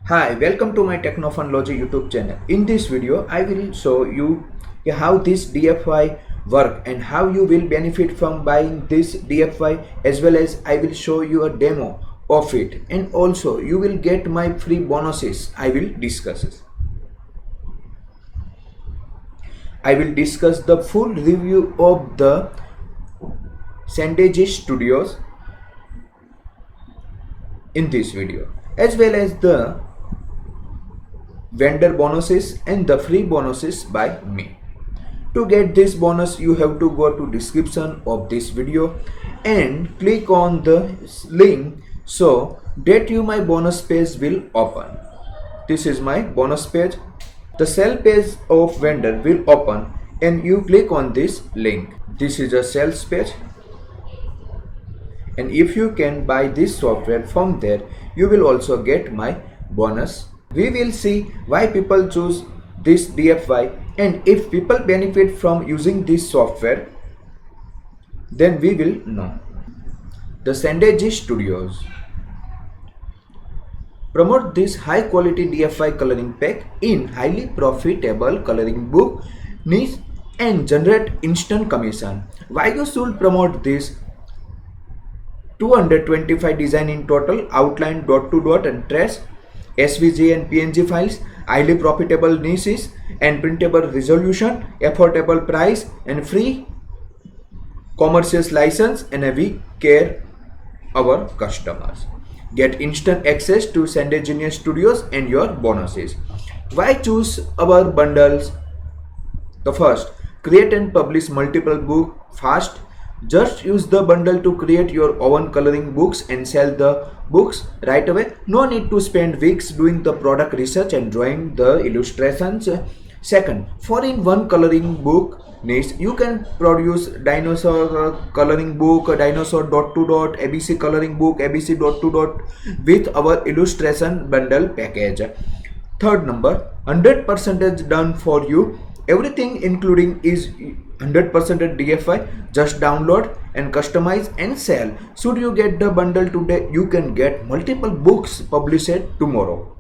Hi, welcome to my Technophonology YouTube channel. In this video, I will show you how this DFY work and how you will benefit from buying this DFY, as well as I will show you a demo of it, and also you will get my free bonuses. I will discuss it. I will discuss the full review of the Sandage Studios in this video, as well as the vendor bonuses and the free bonuses by me. To get this bonus, you have to go to description of this video and click on the link so that my bonus page will open. This is my bonus page. The sell page of vendor will open and you click on this link. This is a sales page, and if you can buy this software from there, you will also get my bonus. We will see why people choose this DFY, and if people benefit from using this software, then we will know. The Sandage Studios promote this high quality DFY coloring pack in highly profitable coloring book niche and generate instant commission. Why you should promote this? 225 design in total, outline, dot to dot and trace, SVG and PNG files, highly profitable niches and printable resolution, affordable price and free commercial license, and we care our customers. Get instant access to Sandage Studios and your bonuses. Why choose our bundles? The first, create and publish multiple books fast. Just use the bundle to create your own coloring books and sell the books right away. No need to spend weeks doing the product research and drawing the illustrations. Second, 4-in-1 coloring book niche. You can produce dinosaur coloring book, dinosaur dot to dot, ABC coloring book, ABC dot to dot with our illustration bundle package. Third number, 100% done for you. Everything including is 100% DFY. Just download and customize and sell. Should you get the bundle today, you can get multiple books published tomorrow.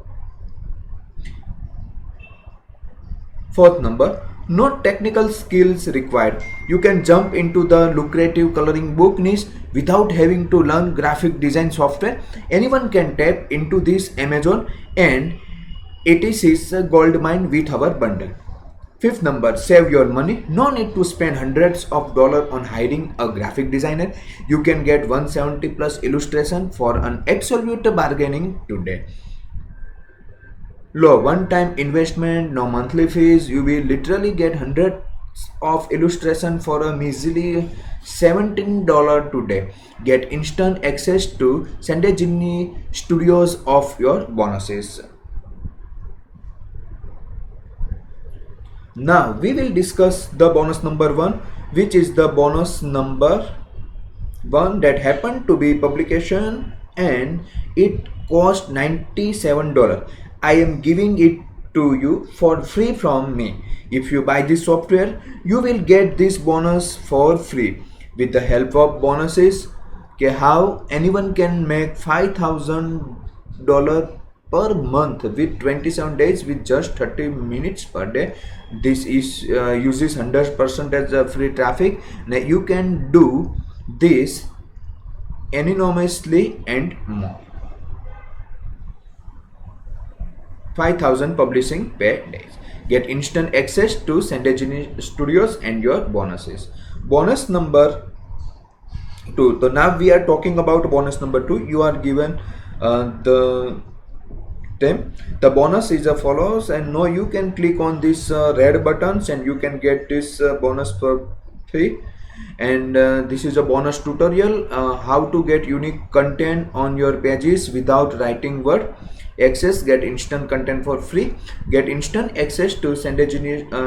Fourth number, no technical skills required. You can jump into the lucrative coloring book niche without having to learn graphic design software. Anyone can tap into this Amazon and it is a gold mine with our bundle. Fifth number, save your money. No need to spend hundreds of dollars on hiring a graphic designer. You can get 170 plus illustration for an absolute bargaining today. Low one-time investment, no monthly fees. You will literally get hundreds of illustration for a measly $17 today. Get instant access to Sandage Studios of your bonuses. Now we will discuss the bonus number 1, which is the bonus number 1 that happened to be publication and it cost $97. I am giving it to you for free from me. If you buy this software, you will get this bonus for free with the help of bonuses. Okay, how anyone can make $5,000 per month with 27 days with just 30 minutes per day. This is uses 100% as free traffic. Now you can do this anonymously and more. 5,000 publishing per days. Get instant access to Sandage Studios and your bonuses. Bonus number 2. So now we are talking about bonus number 2. You are given the bonus is as follows, and now you can click on this red buttons and you can get this bonus for free. And this is a bonus tutorial, how to get unique content on your pages without writing word. Access, get instant content for free. Get instant access to Sandage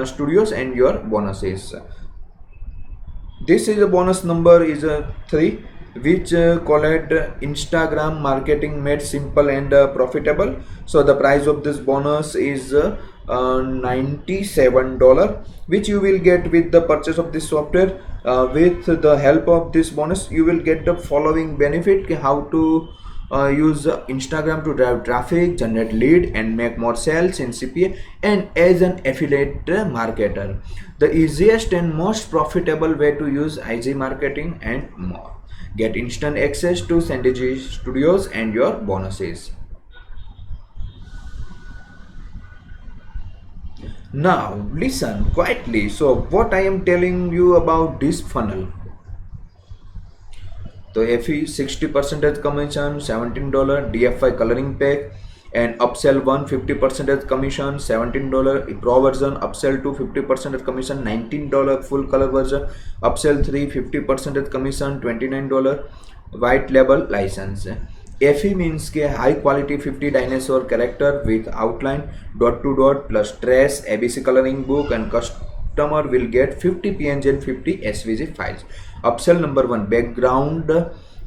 Studios and your bonuses. This is a bonus number is 3, which called Instagram marketing made simple and profitable. So the price of this bonus is $97, which you will get with the purchase of this software. With the help of this bonus, you will get the following benefit: how to use Instagram to drive traffic, generate lead, and make more sales in CPA, and as an affiliate marketer. The easiest and most profitable way to use IG marketing and more. Get instant access to Synergy Studios and your bonuses. Now listen quietly. So what I am telling you about this funnel. So FE 60% commission, $17 DFI coloring pack, and upsell one 50% commission, $17 pro version, upsell two 50% commission, $19 full color version, upsell three 50% commission, $29 white label license. FE means के high quality 50 dinosaur character with outline dot to dot plus trace ABC coloring book, and customer will get 50 PNG and 50 SVG files. Upsell number one, background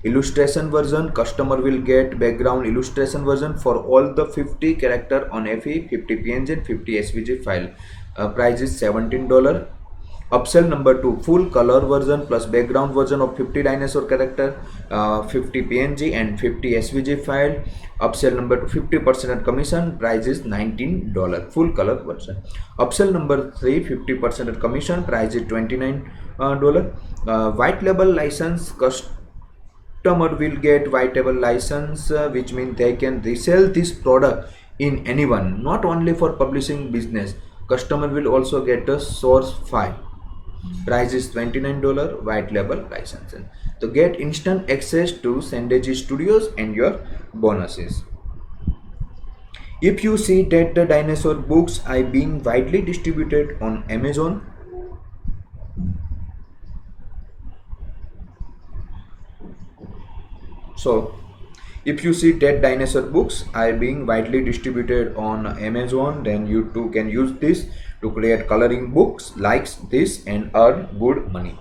illustration version. Customer will get background illustration version for all the 50 character on FE, 50 PNG and 50 SVG file. Price is $17. Upsell number two, full color version plus background version of 50 dinosaur character, 50 PNG and 50 SVG file. Upsell number two, 50% commission. Price is $19. Full color version. Upsell number three, 50% commission. Price is $29. White label license. Customer will get white label license, which means they can resell this product in anyone, not only for publishing business. Customer will also get a source file. Price is $29. White label license. So get instant access to Synergy Studios and your bonuses. If you see that the dinosaur books are being widely distributed on Amazon, so if you see that dinosaur books are being widely distributed on Amazon, then you too can use this to create coloring books like this and earn good money.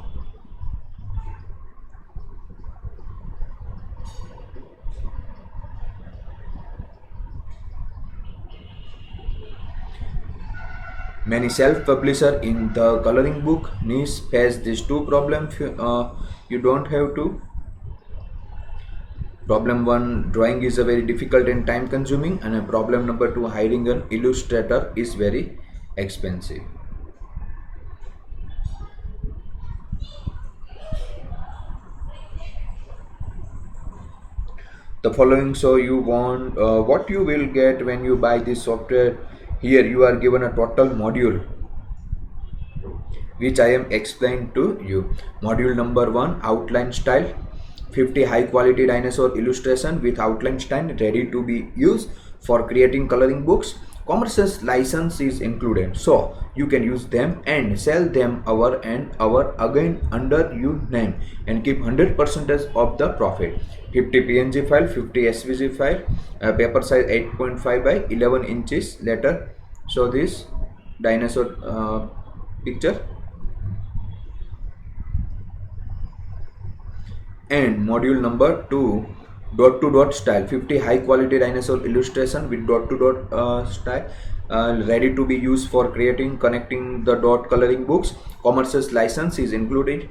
Many self-publisher in the coloring book niche face these two problems. You don't have to. Problem one, drawing is a very difficult and time consuming, and problem number two, hiring an illustrator is very expensive. The following, so you want what you will get when you buy this software. Here you are given a total module which I am explained to you. Module number one, outline style. 50 high quality dinosaur illustration with outline style ready to be used for creating coloring books. Commercial license is included, so you can use them and sell them hour and hour again under your name and keep 100% of the profit. 50 PNG file, 50 SVG file, paper size 8.5 by 11 inches. Later show this dinosaur picture. And module number 2, dot to dot style. 50 high quality dinosaur illustration with dot to dot style ready to be used for creating connecting the dot coloring books. Commercial license is included,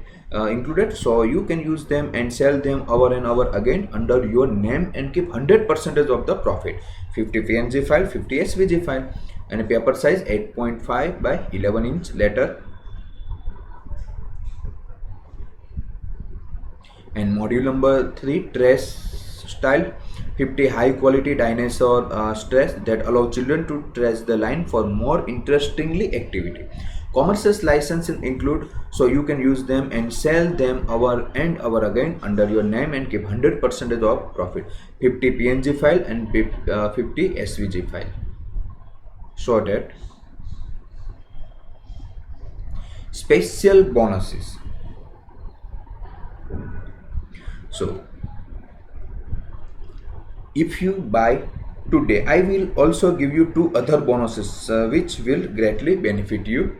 so you can use them and sell them hour and hour again under your name and keep 100% of the profit. 50 PNG file, 50 SVG file, and a paper size 8.5 by 11 inch. Later. And module number 3, trace style. 50 high quality dinosaur trace that allow children to trace the line for more interestingly activity. Commercial licenses include, so you can use them and sell them hour and hour again under your name and keep 100% of profit. 50 PNG file and 50 SVG file. So that special bonuses. So if you buy today, I will also give you 2 other bonuses which will greatly benefit you.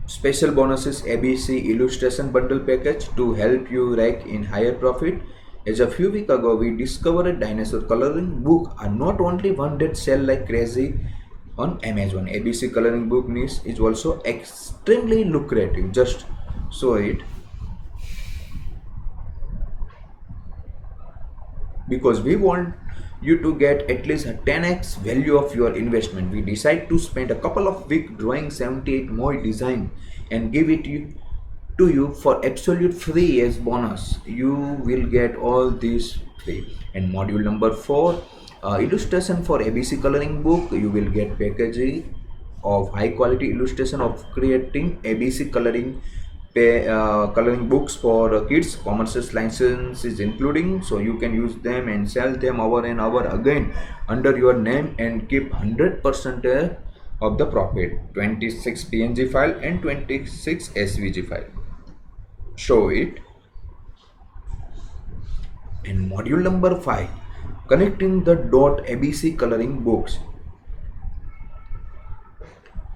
Special bonuses, ABC illustration bundle package to help you rake in higher profit. As a few weeks ago we discovered a dinosaur coloring book are not only one that sell like crazy on Amazon. ABC coloring book niche is also extremely lucrative. Just show it. because we want you to get at least a 10x value of your investment. We decide to spend a couple of weeks drawing 78 more design and give it to you for absolute free as bonus. You will get all these free. And module number 4, illustration for ABC coloring book. You will get packaging of high quality illustration of creating ABC coloring books for kids. Commercial license is including, so you can use them and sell them over and over again under your name and keep 100% of the profit. 26 PNG file and 26 SVG file. Show it. And module number 5, connecting the dot ABC coloring books.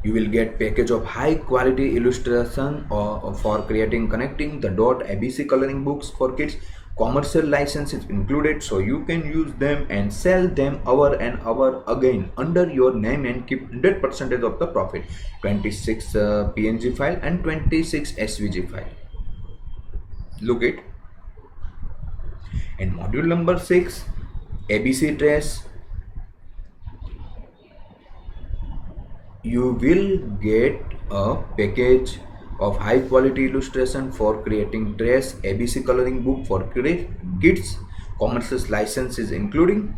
You will get package of high quality illustration for creating connecting the dot ABC coloring books for kids. Commercial license is included, so you can use them and sell them over and over again under your name and keep 100% of the profit. 26 PNG file and 26 SVG file. Look it. And module number 6, ABC trace. You will get a package of high quality illustration for creating trace ABC coloring book for kids. Commercial license is including,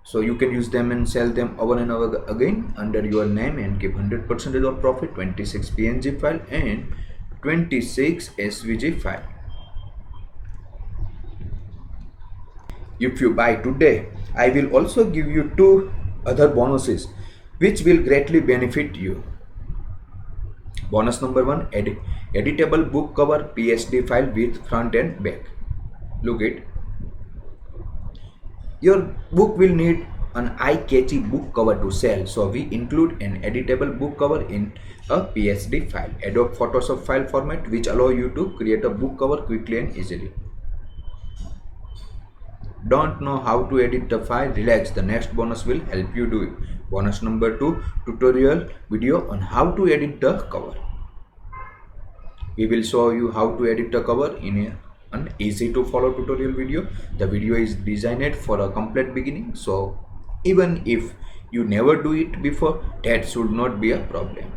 so you can use them and sell them over and over again under your name and keep 100% of profit. 26 PNG file and 26 SVG file. If you buy today, I will also give you 2 other bonuses which will greatly benefit you. Bonus number 1, editable book cover PSD file with front and back. Look it. Your book will need an eye-catchy book cover to sell, so we include an editable book cover in a PSD file, Adobe Photoshop file format, which allow you to create a book cover quickly and easily. Don't know how to edit the file? Relax, the next bonus will help you do it. Bonus number 2, tutorial video on how to edit the cover. We will show you how to edit the cover in an easy to follow tutorial video. The video is designed for a complete beginning, so even if you never do it before, that should not be a problem.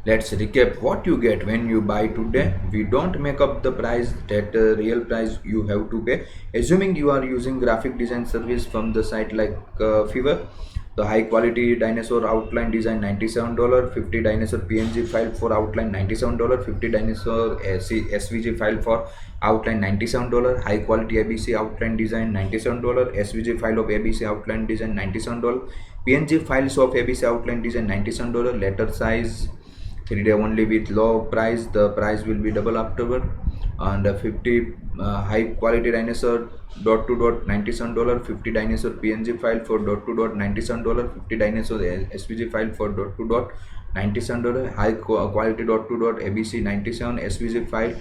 Let's recap what you get when you buy today. We don't make up the price, that real price you have to pay. Assuming you are using graphic design service from the site like Fiverr, the high quality dinosaur outline design $97, 50 dinosaur PNG file for outline $97, 50 dinosaur SVG file for outline $97, high quality ABC outline design $97, SVG file of ABC outline design $97, PNG files of ABC outline design $97, letter size 3 day only with low price. The price will be double afterward. And 50 high quality dinosaur dot to dot $97, 50 dinosaur PNG file for dot to dot $97, 50 dinosaur SVG file for dot to dot $97, high quality dot to dot ABC 97, SVG file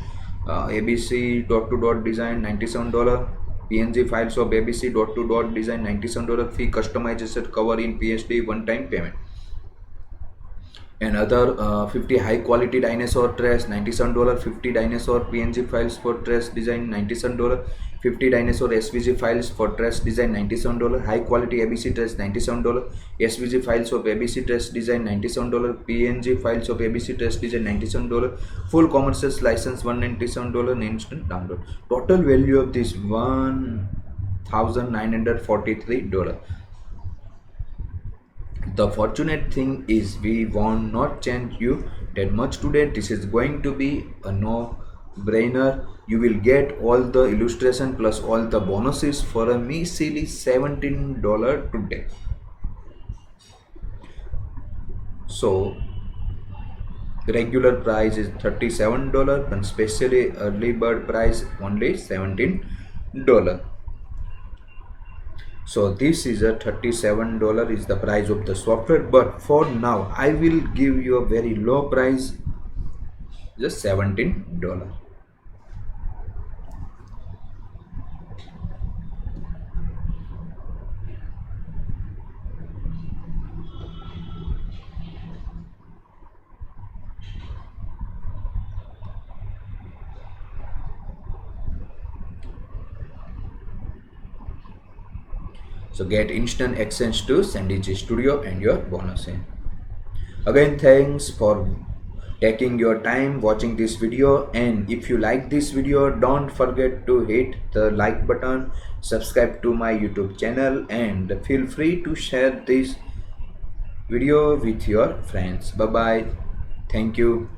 ABC dot to dot design $97, PNG files of ABC dot to dot design $97, fee customization cover in PSD one time payment. Another 50 high quality dinosaur trace $97, 50 dinosaur PNG files for trace design $97, 50 dinosaur SVG files for trace design $97, high quality ABC trace $97, SVG files of ABC trace design $97, PNG files of ABC trace design $97, full commercial license $197 and instant download. Total value of this $1,943. The fortunate thing is we won't not change you that much today. This is going to be a no-brainer. You will get all the illustration plus all the bonuses for a measly $17 today. So regular price is $37 and specially early bird price only $17. So this is a $37 is the price of the software, but for now I will give you a very low price, just $17. So get instant access to Sandichi Studio and your bonus. Again, thanks for taking your time watching this video, and if you like this video, don't forget to hit the like button, subscribe to my YouTube channel, and feel free to share this video with your friends. Bye bye. Thank you.